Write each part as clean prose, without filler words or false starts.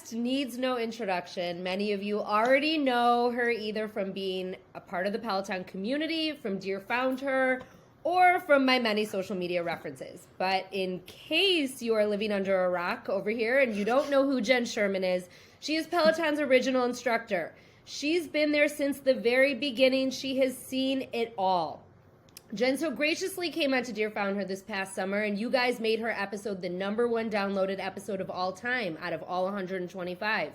guest needs no introduction. Many of you already know her either from being a part of the Peloton community, from Dear FoundHer, or from my many social media references. But in case you are living under a rock over here and you don't know who Jenn Sherman is, she is Peloton's original instructor. She's been there since the very beginning. She has seen it all. Jenn so graciously came on to Dear FoundHer this past summer, and you guys made her episode the #1 downloaded episode of all time out of all 125.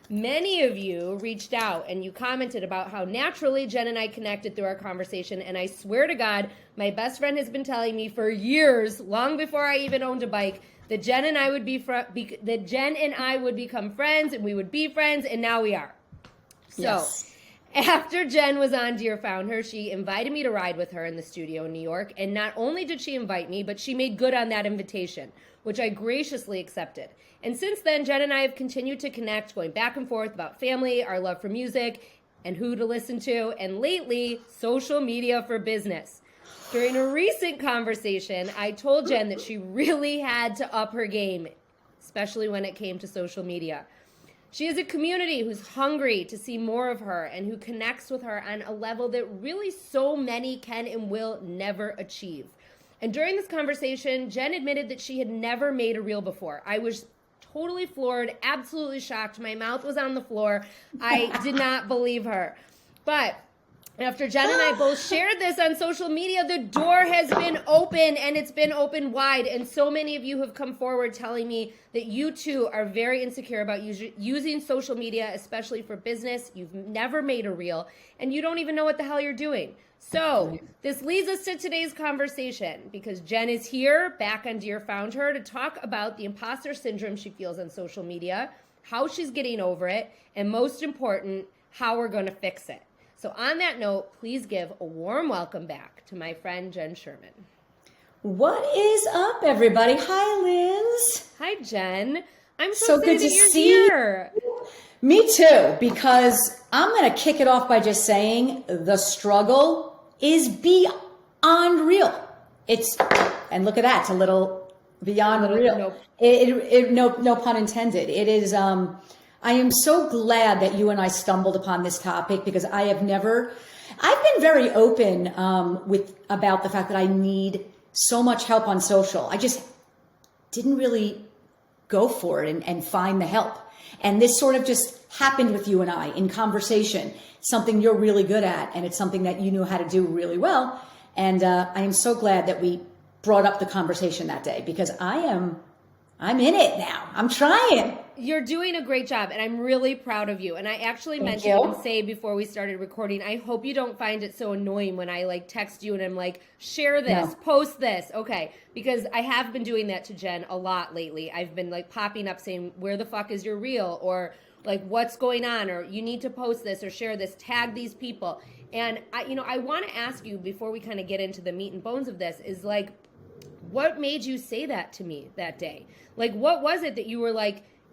Many of you reached out and you commented about how naturally Jenn and I connected through our conversation, and I swear to God, my best friend has been telling me for years, long before I even owned a bike, that Jenn and I would become friends, and we would be friends, and now we are. So. Yes. After Jenn was on Dear FoundHer, she invited me to ride with her in the studio in New York. And not only did she invite me, but she made good on that invitation, which I graciously accepted. And since then, Jenn and I have continued to connect, going back and forth about family, our love for music, and who to listen to, and lately, social media for business. During a recent conversation, I told Jenn that she really had to up her game, especially when it came to social media. She is a community who's hungry to see more of her and who connects with her on a level that really so many can and will never achieve. And during this conversation, Jenn admitted that she had never made a reel before. I was totally floored, absolutely shocked. My mouth was on the floor. I did not believe her. But after Jenn and I both shared this on social media, the door has been open, and it's been open wide. And so many of you have come forward telling me that you too are very insecure about using social media, especially for business. You've never made a reel, and you don't even know what the hell you're doing. So this leads us to today's conversation, because Jenn is here back on Dear FoundHer to talk about the imposter syndrome she feels on social media, how she's getting over it, and most important, how we're going to fix it. So on that note, please give a warm welcome back to my friend Jenn Sherman. What is up, everybody? Hi, Liz. Hi, Jenn. I'm so good to you're see here. You. Me too, because I'm going to kick it off by just saying the struggle is beyond real. And look at that, it's a little beyond real. No pun intended. It is. I am so glad that you and I stumbled upon this topic, because I've been very open about the fact that I need so much help on social. I just didn't really go for it and find the help. And this sort of just happened with you and I in conversation, something you're really good at, and it's something that you knew how to do really well. And I am so glad that we brought up the conversation that day, because I'm in it now. I'm trying. You're doing a great job, and I'm really proud of you. And I actually meant to even say before we started recording, I hope you don't find it so annoying when I text you and I'm like, share this, post this. Okay. Because I have been doing that to Jenn a lot lately. I've been popping up saying, where the fuck is your reel? Or what's going on? Or you need to post this or share this, tag these people. And I want to ask you before we kind of get into the meat and bones of this is what made you say that to me that day? What was it that you were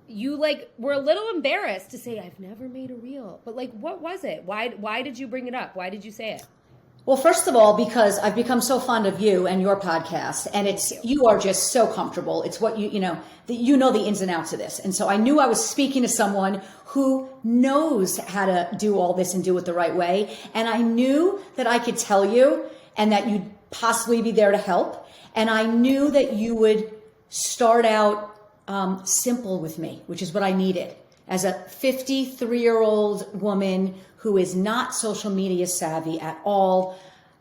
you were a little embarrassed to say, I've never made a reel, but what was it? Why did you bring it up? Why did you say it? Well, first of all, because I've become so fond of you and your podcast, and you are just so comfortable. It's what you know the ins and outs of this. And so I knew I was speaking to someone who knows how to do all this and do it the right way. And I knew that I could tell you and that you'd possibly be there to help. And I knew that you would start out simple with me, which is what I needed. As a 53-year-old woman who is not social media savvy at all,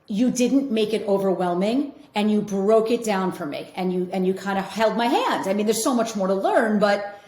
you didn't make it overwhelming, and you broke it down for me, and you kind of held my hand. I mean, there's so much more to learn, but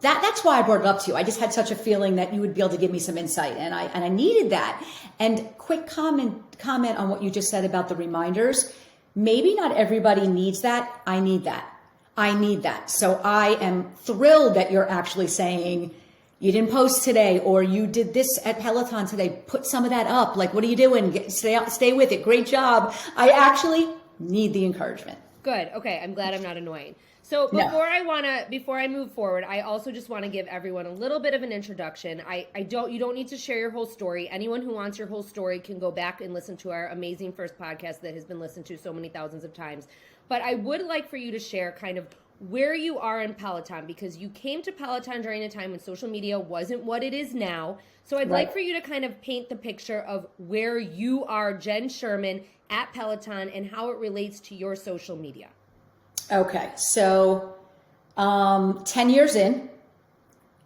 that's why I brought it up to you. I just had such a feeling that you would be able to give me some insight, and I needed that. And quick comment on what you just said about the reminders. Maybe not everybody needs that. I need that. So I am thrilled that you're actually saying you didn't post today, or you did this at Peloton today. Put some of that up. What are you doing? Stay with it. Great job. I actually need the encouragement. Good. Okay. I'm glad I'm not annoying. So before I move forward, I also just want to give everyone a little bit of an introduction. You don't need to share your whole story. Anyone who wants your whole story can go back and listen to our amazing first podcast that has been listened to so many thousands of times. But I would like for you to share kind of where you are in Peloton, because you came to Peloton during a time when social media wasn't what it is now. So I'd like for you to kind of paint the picture of where you are, Jenn Sherman, at Peloton, and how it relates to your social media. Okay, so 10 years in,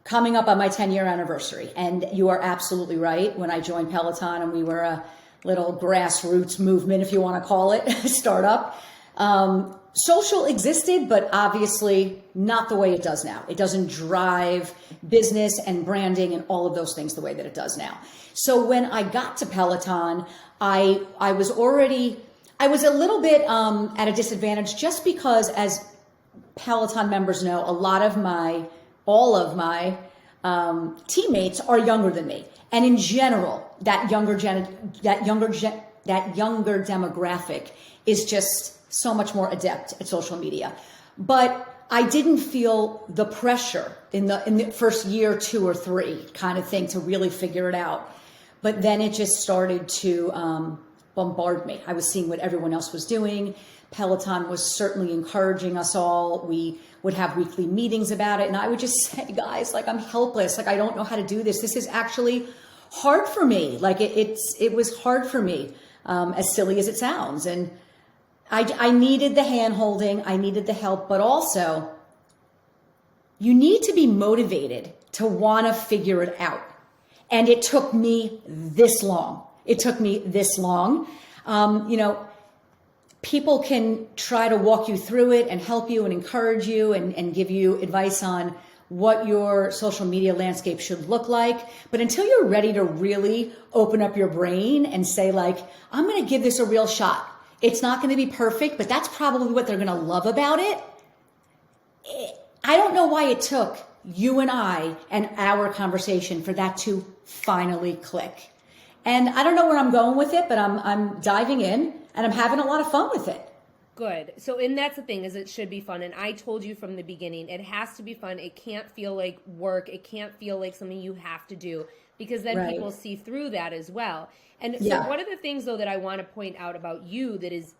coming up on my 10-year anniversary. And you are absolutely right. When I joined Peloton and we were a little grassroots movement, if you want to call it, startup, social existed, but obviously not the way it does now. It doesn't drive business and branding and all of those things the way that it does now. So when I got to Peloton, I was a little bit at a disadvantage, just because, as Peloton members know, all of my teammates are younger than me. And in general, that younger demographic is just so much more adept at social media. But I didn't feel the pressure in the first year, 2 or 3 kind of thing to really figure it out. But then it just started to bombard me. I was seeing what everyone else was doing. Peloton was certainly encouraging us all. We would have weekly meetings about it. And I would just say, guys, like, I'm helpless. Like, I don't know how to do this. This is actually hard for me. Like, it was hard for me, as silly as it sounds. And I needed the hand holding. I needed the help, but also you need to be motivated to want to figure it out. And it took me this long. People can try to walk you through it and help you and encourage you and give you advice on what your social media landscape should look like. But until you're ready to really open up your brain and say, like, I'm going to give this a real shot. It's not going to be perfect, but that's probably what they're going to love about it. I don't know why it took you and I and our conversation for that to finally click. And I don't know where I'm going with it, but I'm diving in and I'm having a lot of fun with it. Good. So, and that's the thing, is it should be fun. And I told you from the beginning, it has to be fun. It can't feel like work. It can't feel like something you have to do, because then people see through that as well. And so one of the things, though, that I want to point out about you that is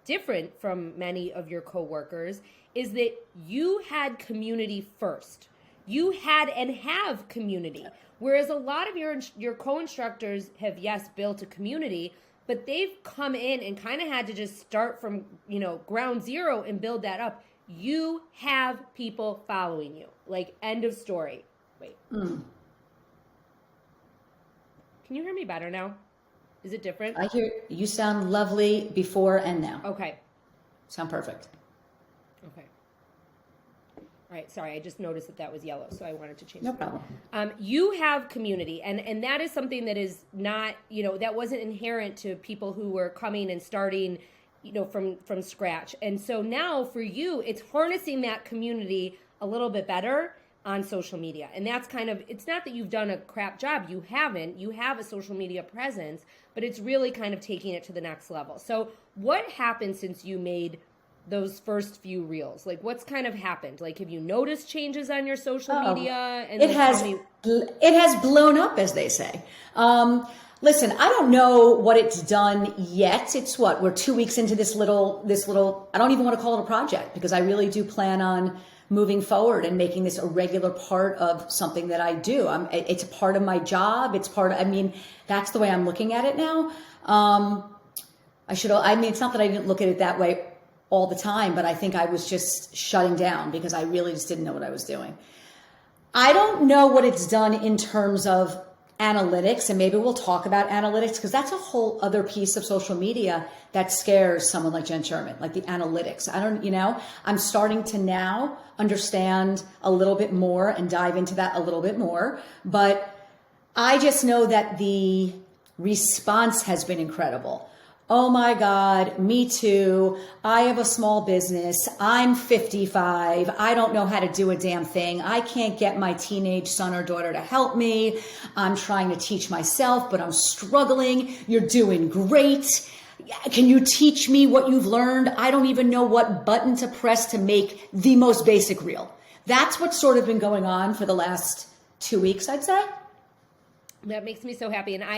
different from many of your coworkers is that you had community first. You had and have community. Whereas a lot of your co-instructors have, yes, built a community, but they've come in and kind of had to just start from, ground zero and build that up. You have people following you. Like, end of story. Wait. Can you hear me better now? Is it different? I hear you sound lovely before and now. Okay. Sound perfect. Okay. All right. Sorry, I just noticed that was yellow, so I wanted to change. No problem. You have community, and that is something that is not, that wasn't inherent to people who were coming and starting, from scratch. And so now for you, it's harnessing that community a little bit better on social media. And that's kind of, it's not that you've done a crap job. You haven't. You have a social media presence, but it's really kind of taking it to the next level. So what happened since you made those first few reels? Like, what's kind of happened? Like, have you noticed changes on your social media? And it has blown up, as they say. Listen, I don't know what it's done yet. It's we're 2 weeks into this little, I don't even want to call it a project, because I really do plan on moving forward and making this a regular part of something that I do. It's a part of my job. It's that's the way I'm looking at it now. It's not that I didn't look at it that way all the time, but I think I was just shutting down because I really just didn't know what I was doing. I don't know what it's done in terms of analytics, and maybe we'll talk about analytics, because that's a whole other piece of social media that scares someone like Jenn Sherman, like the analytics. I'm starting to now understand a little bit more and dive into that a little bit more, but I just know that the response has been incredible. Oh my God, me too. I have a small business. I'm 55. I don't know how to do a damn thing. I can't get my teenage son or daughter to help me. I'm trying to teach myself, but I'm struggling. You're doing great. Can you teach me what you've learned? I don't even know what button to press to make the most basic reel. That's what's sort of been going on for the last 2 weeks, I'd say. That makes me so happy. And